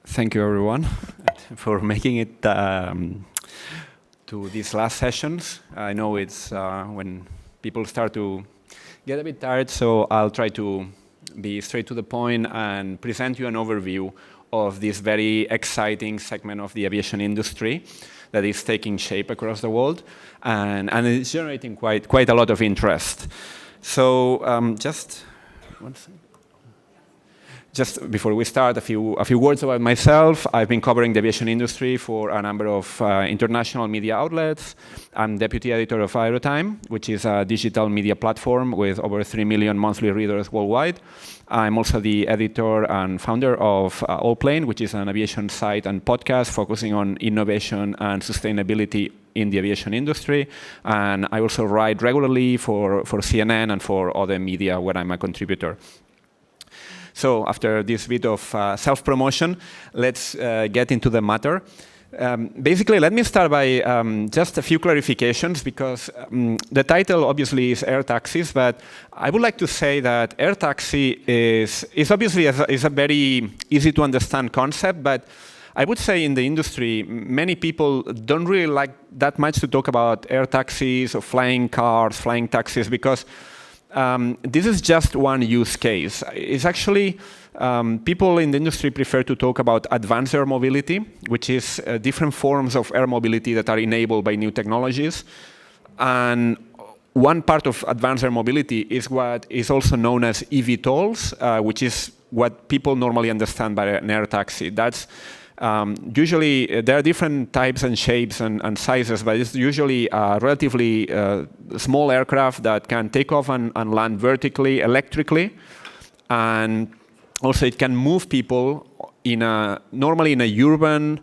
Thank you, everyone, for making it to these last sessions. I know it's when people start to get a bit tired, so I'll try to be straight to the point and present you an overview of this very exciting segment of the aviation industry that is taking shape across the world, and it's generating quite a lot of interest. So just one second. Just before we start, a few words about myself. I've been covering the aviation industry for a number of international media outlets. I'm deputy editor of AeroTime, which is a digital media platform with over 3 million monthly readers worldwide. I'm also the editor and founder of Allplane, which is an aviation site and podcast focusing on innovation and sustainability in the aviation industry. And I also write regularly for CNN and for other media where I'm a contributor. So after this bit of self-promotion, let's get into the matter. Basically, let me start by just a few clarifications, because the title obviously is air taxis, but I would like to say that air taxi is obviously is a very easy to understand concept, but I would say in the industry, many people don't really like that much to talk about air taxis or flying cars, flying taxis, because this is just one use case. It's actually, people in the industry prefer to talk about advanced air mobility, which is different forms of air mobility that are enabled by new technologies. And one part of advanced air mobility is what is also known as eVTOLs, which is what people normally understand by an air taxi. That's usually, there are different types and shapes and sizes, but it's usually a relatively small aircraft that can take off and land vertically, electrically. And also it can move people normally in a urban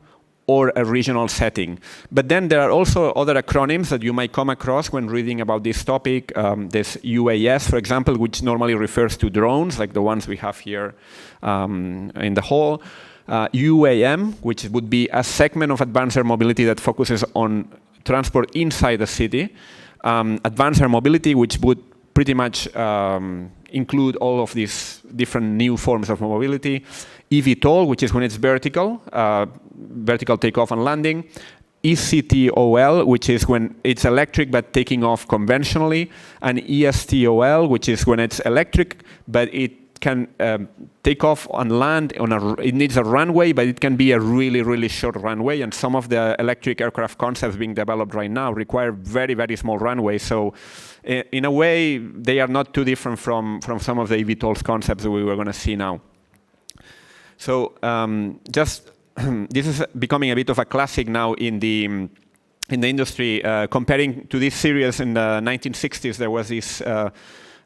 or a regional setting. But then there are also other acronyms that you might come across when reading about this topic. There's UAS, for example, which normally refers to drones, like the ones we have here in the hall. UAM, which would be a segment of advanced air mobility that focuses on transport inside the city. Advanced air mobility, which would pretty much include all of these different new forms of mobility. eVTOL, which is when it's vertical takeoff and landing. ECTOL, which is when it's electric but taking off conventionally. And ESTOL, which is when it's electric but it can take off and land it needs a runway, but it can be a really, really short runway. And some of the electric aircraft concepts being developed right now require very, very small runways. So in a way, they are not too different from some of the eVTOLs concepts that we were going to see now. So just this is becoming a bit of a classic now in the industry. Comparing to this series in the 1960s, there was this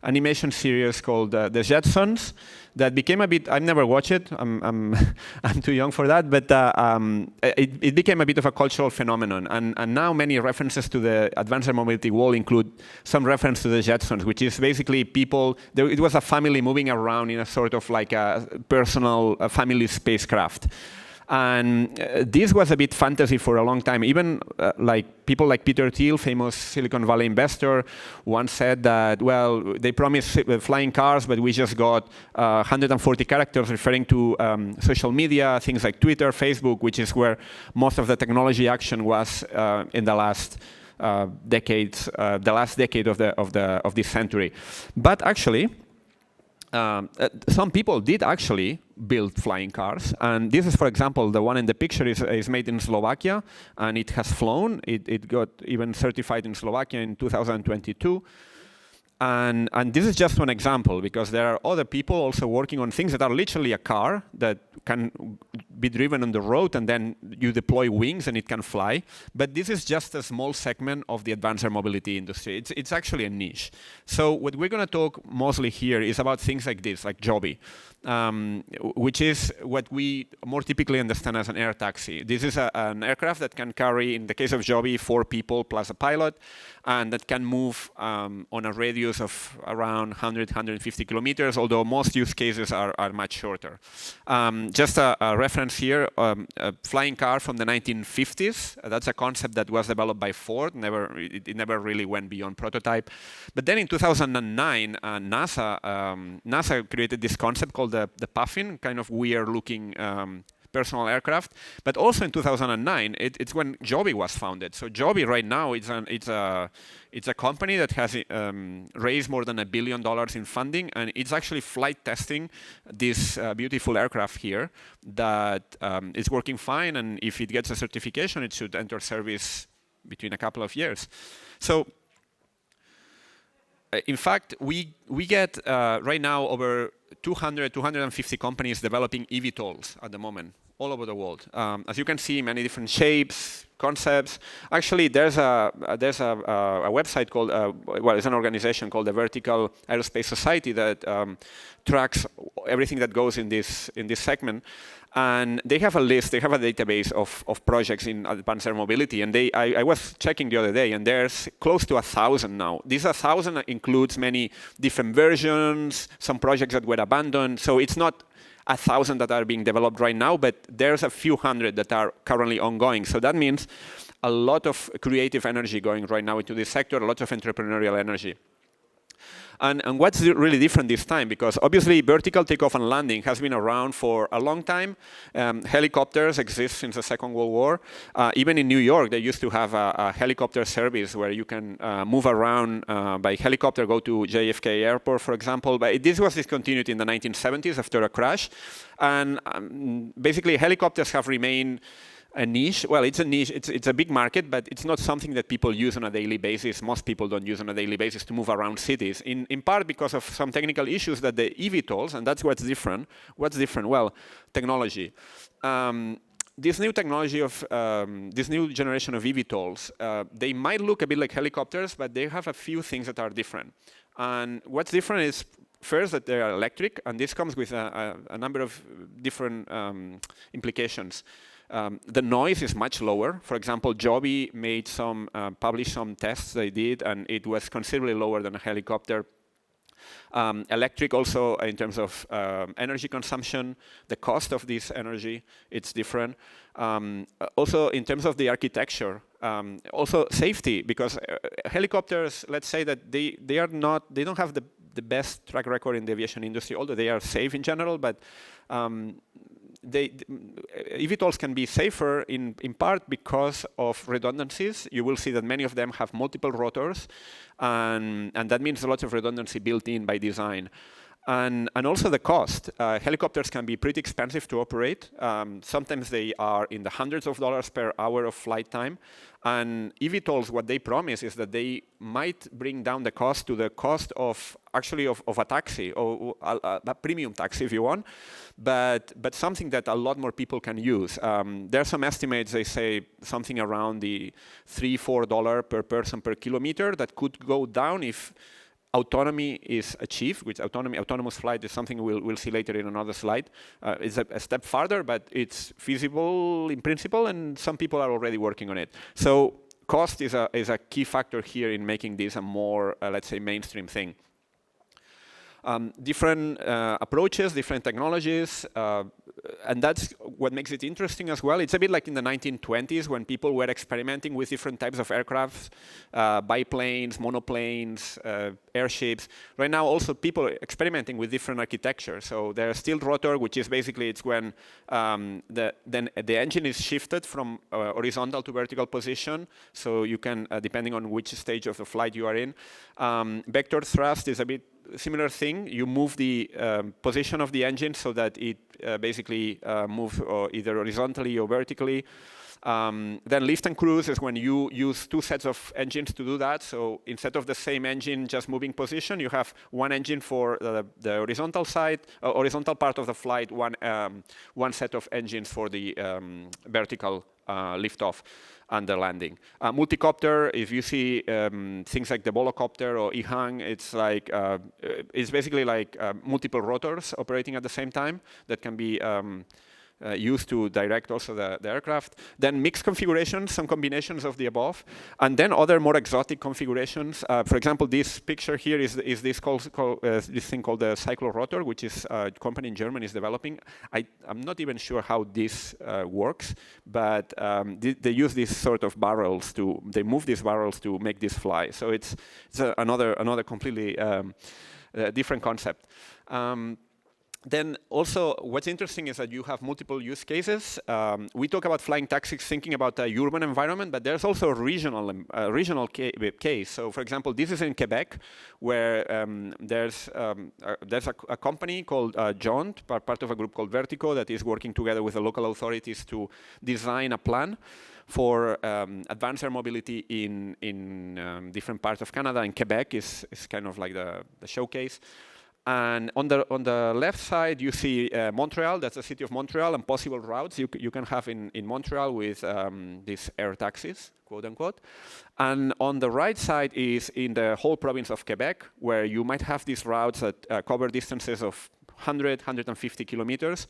animation series called The Jetsons that became a bit, I've never watched it, I'm too young for that, but it became a bit of a cultural phenomenon. And now many references to the advanced air mobility world include some reference to The Jetsons, which is basically people, it was a family moving around in a sort of like a personal family spacecraft. And this was a bit fantasy for a long time. Even like people like Peter Thiel, famous Silicon Valley investor, once said that, well, they promised flying cars, but we just got 140 characters referring to social media, things like Twitter, Facebook, which is where most of the technology action was in the last decades, the last decade of this century. But actually, some people did actually build flying cars, and this is, for example, the one in the picture is made in Slovakia, and it has flown. It got even certified in Slovakia in 2022. And this is just one example, because there are other people also working on things that are literally a car that can be driven on the road, and then you deploy wings and it can fly. But this is just a small segment of the advanced air mobility industry. It's actually a niche. So what we're going to talk mostly here is about things like this, like Joby, which is what we more typically understand as an air taxi. This is an aircraft that can carry, in the case of Joby, 4 people plus a pilot. and that can move on a radius of around 100, 150 kilometers, although most use cases are much shorter. Just a reference here, a flying car from the 1950s. That's a concept that was developed by Ford. It never really went beyond prototype. But then in 2009, NASA created this concept called the Puffin, kind of weird-looking personal aircraft. But also in 2009, it's when Joby was founded. So Joby right now it's a company that has raised more than $1 billion in funding, and it's actually flight testing this beautiful aircraft here that is working fine. And if it gets a certification, it should enter service between a couple of years. So. In fact, we get right now over 200, 250 companies developing eVTOLs at the moment, all over the world. As you can see, many different shapes, concepts. Actually, there's a website called, well, it's an organization called the Vertical Aerospace Society that tracks everything that goes in this segment. And they have a list, they have a database of projects in advanced air mobility. And I was checking the other day, and there's close to 1,000 now. These 1,000 includes many different versions, some projects that were abandoned. So it's not 1,000 that are being developed right now, but there's a few hundred that are currently ongoing. So that means a lot of creative energy going right now into this sector, a lot of entrepreneurial energy. And what's really different this time? Because obviously vertical takeoff and landing has been around for a long time. Helicopters exist since the Second World War. Even in New York, they used to have a helicopter service where you can move around by helicopter, go to JFK Airport, for example. But this was discontinued in the 1970s after a crash. And basically, helicopters have remained a niche. Well, it's a niche. It's a big market, but it's not something that people use on a daily basis. Most people don't use on a daily basis to move around cities, in part because of some technical issues that the eVTOLs, and that's what's different. What's different? Well, technology. This new technology of this new generation of eVTOLs, they might look a bit like helicopters, but they have a few things that are different. And what's different is, first, that they are electric, and this comes with a number of different implications. The noise is much lower. For example, Joby made published some tests they did, and it was considerably lower than a helicopter. Electric also, in terms of energy consumption, the cost of this energy, it's different. Also, in terms of the architecture, also safety, because helicopters, let's say that they don't have the best track record in the aviation industry, although they are safe in general, but eVTOLs can be safer in part because of redundancies. You will see that many of them have multiple rotors, and that means a lot of redundancy built in by design. And also the cost. Helicopters can be pretty expensive to operate. Sometimes they are in the hundreds of dollars per hour of flight time. And eVTOLs, what they promise is that they might bring down the cost to the cost of actually of a taxi, or a premium taxi if you want, but something that a lot more people can use. There are some estimates, they say something around the $3–4 per person per kilometer that could go down if autonomy is achieved, which autonomous flight is something we'll see later in another slide. It's a step farther, but it's feasible in principle, and some people are already working on it. So cost is a key factor here in making this a more, let's say, mainstream thing. Different approaches, different technologies, and that's what makes it interesting as well. It's a bit like in the 1920s when people were experimenting with different types of aircrafts, biplanes, monoplanes, airships. Right now also people are experimenting with different architectures. So there's still rotor, which is basically it's when the engine is shifted from horizontal to vertical position. So you can, depending on which stage of the flight you are in. Vector thrust is a bit similar thing. You move the position of the engine so that it basically moves either horizontally or vertically. Then lift and cruise is when you use two sets of engines to do that. So instead of the same engine just moving position, you have one engine for the horizontal side, horizontal part of the flight, one set of engines for the vertical liftoff and the landing. Multicopter, if you see things like the volocopter or EHang, it's like it's basically like multiple rotors operating at the same time that can be used to direct also the aircraft. Then mixed configurations, some combinations of the above, and then other more exotic configurations. For example, this picture here is this this thing called the cyclorotor, which is a company in Germany is developing. I'm not even sure how this works, but they use these sort of barrels they move these barrels to make this fly. So it's another completely different concept. Then also, what's interesting is that you have multiple use cases. We talk about flying taxis thinking about a urban environment, but there's also a regional case. So, for example, this is in Quebec, where there's a company called Jaunt, part of a group called Vertigo, that is working together with the local authorities to design a plan for advanced air mobility in different parts of Canada. And Quebec is kind of like the showcase. And on the left side, you see Montreal. That's the city of Montreal, and possible routes you can have in Montreal with these air taxis, quote unquote. And on the right side is in the whole province of Quebec, where you might have these routes that cover distances of 100, 150 kilometers,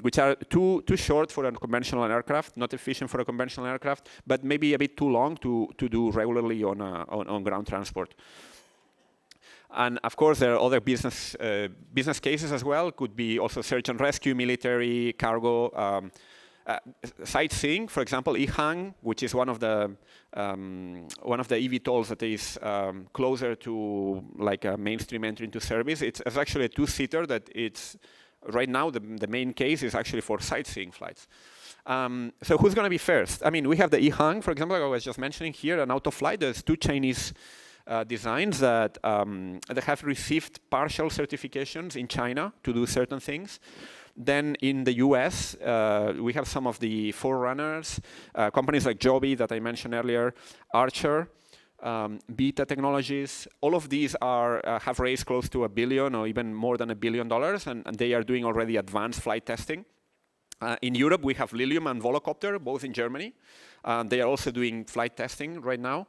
which are too short for a conventional aircraft, not efficient for a conventional aircraft, but maybe a bit too long to do regularly on ground transport. And of course, there are other business cases as well. Could be also search and rescue, military, cargo, sightseeing. For example, EHang, which is one of the eVTOLs that is closer to like a mainstream entry into service. It's actually a two-seater that it's right now the main case is actually for sightseeing flights. So who's going to be first? I mean, we have the EHang, for example, like I was just mentioning here, an auto flight. There's two Chinese designs that have received partial certifications in China to do certain things. Then in the US, we have some of the forerunners, companies like Joby that I mentioned earlier, Archer, Beta Technologies. All of these have raised close to $1 billion or even more than $1 billion, and they are doing already advanced flight testing. In Europe, we have Lilium and Volocopter, both in Germany. They are also doing flight testing right now.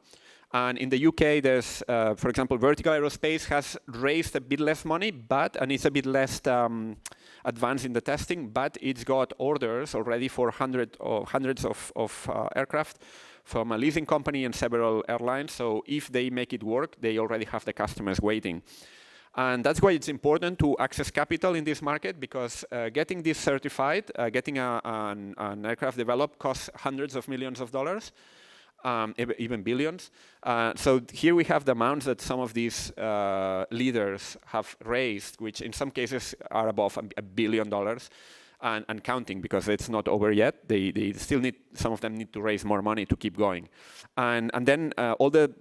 And in the UK, there's, for example, Vertical Aerospace has raised a bit less money, and it's a bit less advanced in the testing, but it's got orders already for hundreds of aircraft from a leasing company and several airlines. So if they make it work, they already have the customers waiting. And that's why it's important to access capital in this market, because getting this certified, getting an aircraft developed costs hundreds of millions of dollars. Even billions. So here we have the amounts that some of these leaders have raised, which in some cases are above $1 billion and counting, because it's not over yet. They still need, some of them need to raise more money to keep going. And then all the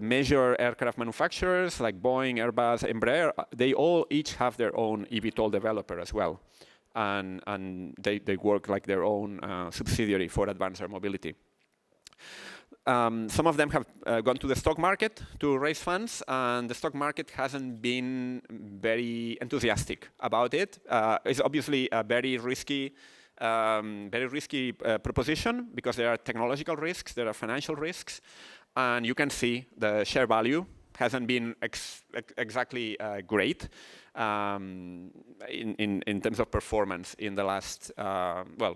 major aircraft manufacturers like Boeing, Airbus, Embraer, they all each have their own eVTOL developer as well. And they work like their own subsidiary for advanced air mobility. Some of them have gone to the stock market to raise funds, and the stock market hasn't been very enthusiastic about it. It's obviously a very risky proposition, because there are technological risks, there are financial risks, and you can see the share value hasn't been exactly great in terms of performance in the last,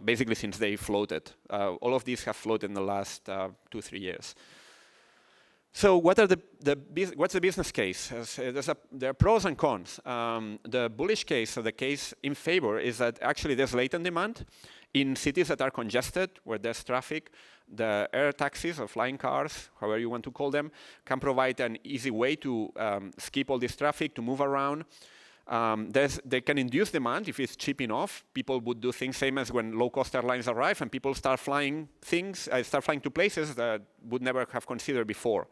basically since they floated. All of these have floated in the last 2-3 years. So what's the business case? There are pros and cons. The bullish case, so the case in favor, is that actually there's latent demand. In cities that are congested, where there's traffic, the air taxis or flying cars, however you want to call them, can provide an easy way to skip all this traffic, to move around. They can induce demand if it's cheap enough. People would do things same as when low-cost airlines arrive and people start flying to places that would never have considered before.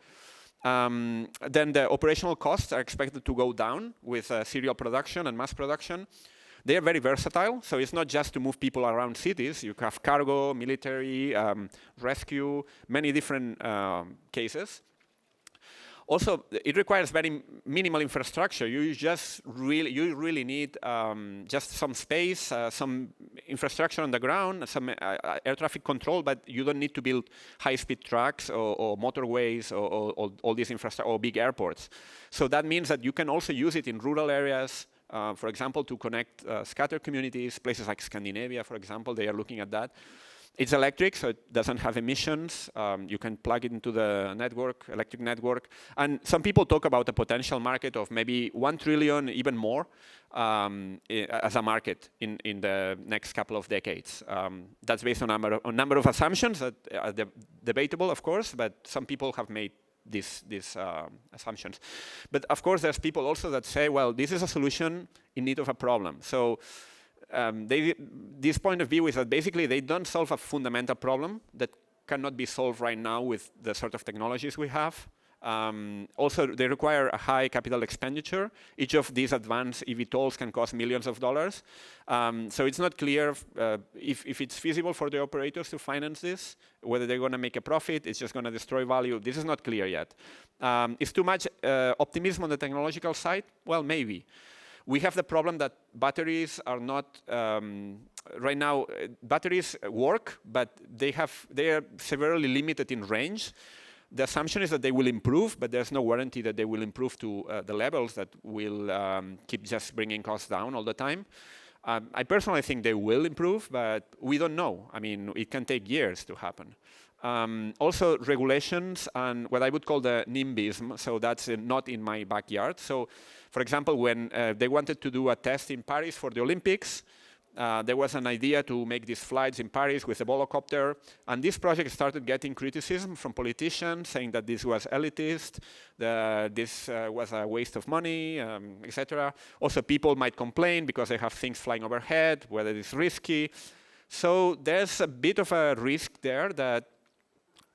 Then the operational costs are expected to go down with serial production and mass production. They are very versatile, so it's not just to move people around cities. You have cargo, military, rescue, many different cases. Also, it requires very minimal infrastructure. You really need just some space, some infrastructure on the ground, some air traffic control, but you don't need to build high-speed tracks or motorways or all these infrastructure or big airports. So that means that you can also use it in rural areas, For example, to connect scattered communities, places like Scandinavia, for example, they are looking at that. It's electric, so it doesn't have emissions. You can plug it into the network, electric network. And some people talk about a potential market of maybe 1 trillion, even more, as a market in the next couple of decades. That's based on a number of assumptions that are debatable, of course, but some people have made these assumptions. But of course, there's people also that say, well, this is a solution in need of a problem. So this point of view is that basically they don't solve a fundamental problem that cannot be solved right now with the sort of technologies we have. Also, they require a high capital expenditure. Each of these advanced eVTOLs can cost millions of dollars. So it's not clear if it's feasible for the operators to finance this, whether they're going to make a profit, it's just going to destroy value. This is not clear yet. Is too much optimism on the technological side? Well, maybe. We have the problem that batteries are not, right now, batteries work, but they are severely limited in range. The assumption is that they will improve, but there's no warranty that they will improve to the levels that will keep just bringing costs down all the time. I personally think they will improve, but we don't know. I mean, it can take years to happen. Also, regulations and what I would call the NIMBYism, so that's not in my backyard. So, for example, when they wanted to do a test in Paris for the Olympics, there was an idea to make these flights in Paris with a volocopter, and this project started getting criticism from politicians saying that this was elitist, this was a waste of money, etc. Also, people might complain because they have things flying overhead, whether it's risky. So there's a bit of a risk there that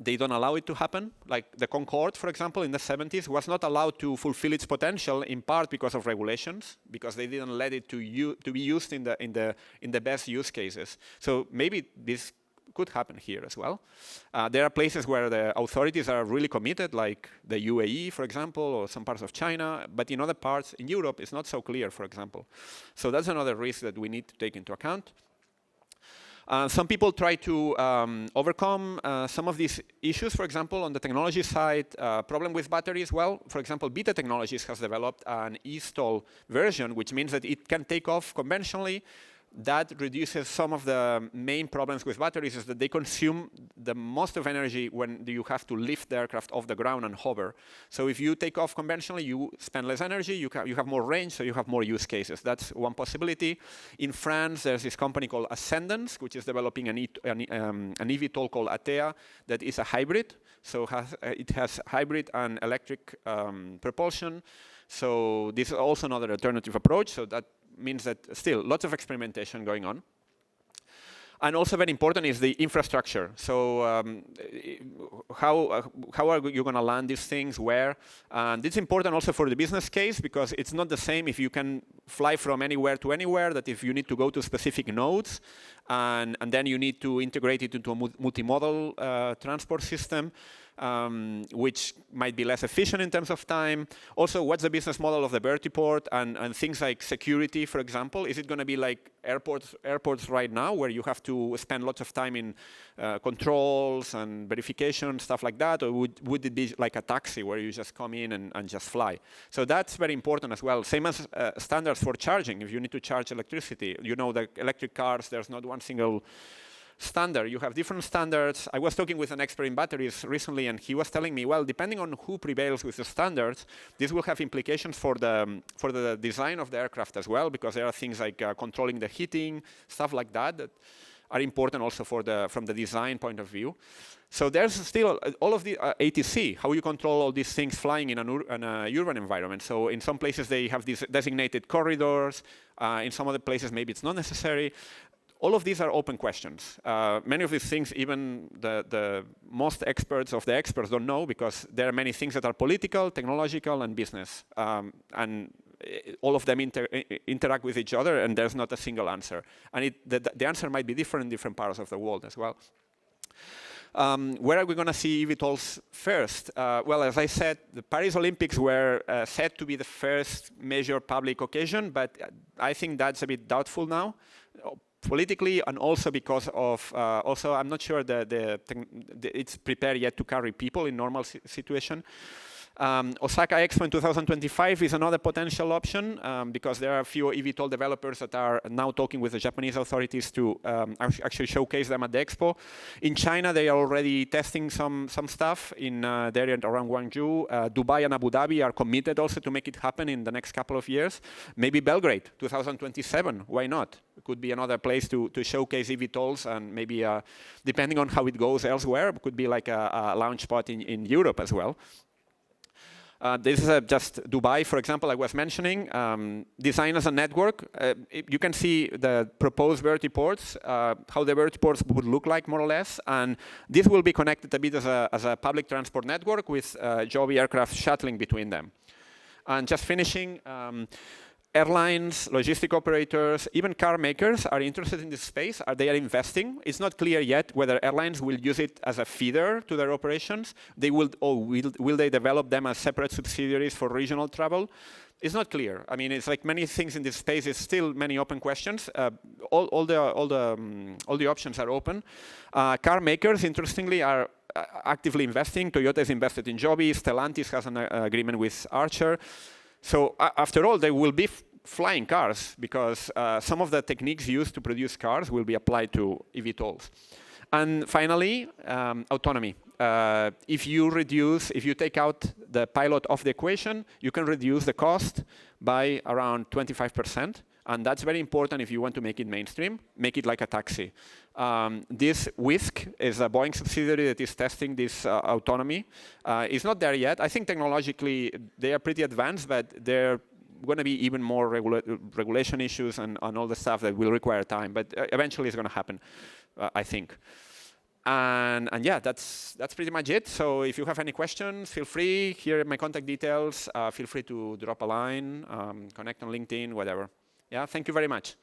they don't allow it to happen. Like the Concorde, for example, in the 70s was not allowed to fulfill its potential in part because of regulations, because they didn't let it to be used in the best use cases. So maybe this could happen here as well. There are places where the authorities are really committed, like the UAE, for example, or some parts of China, but in other parts, in Europe, it's not so clear, for example. So that's another risk that we need to take into account. Some people try to overcome some of these issues. For example, on the technology side, problem with batteries. Well, for example, Beta Technologies has developed an eVTOL version, which means that it can take off conventionally. That reduces some of the main problems with batteries, is that they consume the most of energy when you have to lift the aircraft off the ground and hover. So if you take off conventionally, you spend less energy, you have more range, so you have more use cases. That's one possibility. In France, there's this company called Ascendance, which is developing an eVTOL called ATEA that is a hybrid. So it has hybrid and electric propulsion. So this is also another alternative approach. So that means that still lots of experimentation going on. And also very important is the infrastructure. So how are you going to land these things, where? And it's important also for the business case, because it's not the same if you can fly from anywhere to anywhere, that if you need to go to specific nodes, and then you need to integrate it into a multimodal transport system. Which might be less efficient in terms of time. Also, what's the business model of the vertiport and things like security, for example? Is it going to be like airports right now, where you have to spend lots of time in controls and verification, stuff like that? Or would it be like a taxi, where you just come in and just fly? So that's very important as well. Same as standards for charging. If you need to charge electricity, you know, the electric cars, there's not one single standard. You have different standards. I was talking with an expert in batteries recently, and he was telling me, well, depending on who prevails with the standards, this will have implications for the design of the aircraft as well, because there are things like controlling the heating, stuff like that are important also from the design point of view. So there's still all of the ATC, how you control all these things flying in an urban environment. So in some places they have these designated corridors. In some other places maybe it's not necessary. All of these are open questions. Many of these things, even the most experts of the experts don't know, because there are many things that are political, technological, and business. And all of them interact with each other, and there's not a single answer. And the answer might be different in different parts of the world as well. Where are we going to see eVTOLs first? Well, as I said, the Paris Olympics were said to be the first major public occasion, but I think that's a bit doubtful now. Politically, and also because of, also I'm not sure that it's prepared yet to carry people in normal situation. Osaka Expo in 2025 is another potential option because there are a few eVTOL developers that are now talking with the Japanese authorities to actually showcase them at the expo. In China, they are already testing some stuff in the area around Guangzhou. Dubai and Abu Dhabi are committed also to make it happen in the next couple of years. Maybe Belgrade, 2027, why not? It could be another place to showcase eVTOLs, and maybe, depending on how it goes elsewhere, it could be like a launch spot in Europe as well. This is just Dubai, for example, I was mentioning. Design as a network. You can see the proposed vertiports, how the vertiports would look like, more or less. And this will be connected a bit as a public transport network with Joby aircraft shuttling between them. And just finishing, airlines, logistic operators, even car makers are interested in this space. They are investing. It's not clear yet whether airlines will use it as a feeder to their operations. Will they develop them as separate subsidiaries for regional travel? It's not clear. I mean, it's like many things in this space. It's still many open questions. All the options are open. Car makers, interestingly, are actively investing. Toyota is invested in Joby. Stellantis has an agreement with Archer. So after all, there will be flying cars because some of the techniques used to produce cars will be applied to eVTOLs. And finally, autonomy. If you take out the pilot off the equation, you can reduce the cost by around 25%. And that's very important if you want to make it mainstream, make it like a taxi. This Whisk is a Boeing subsidiary that is testing this autonomy. It's not there yet. I think technologically they are pretty advanced, but there are going to be even more regulation issues and all the stuff that will require time. But eventually it's going to happen, I think. And yeah, that's pretty much it. So if you have any questions, feel free. Here are my contact details. Feel free to drop a line, connect on LinkedIn, whatever. Yeah, thank you very much.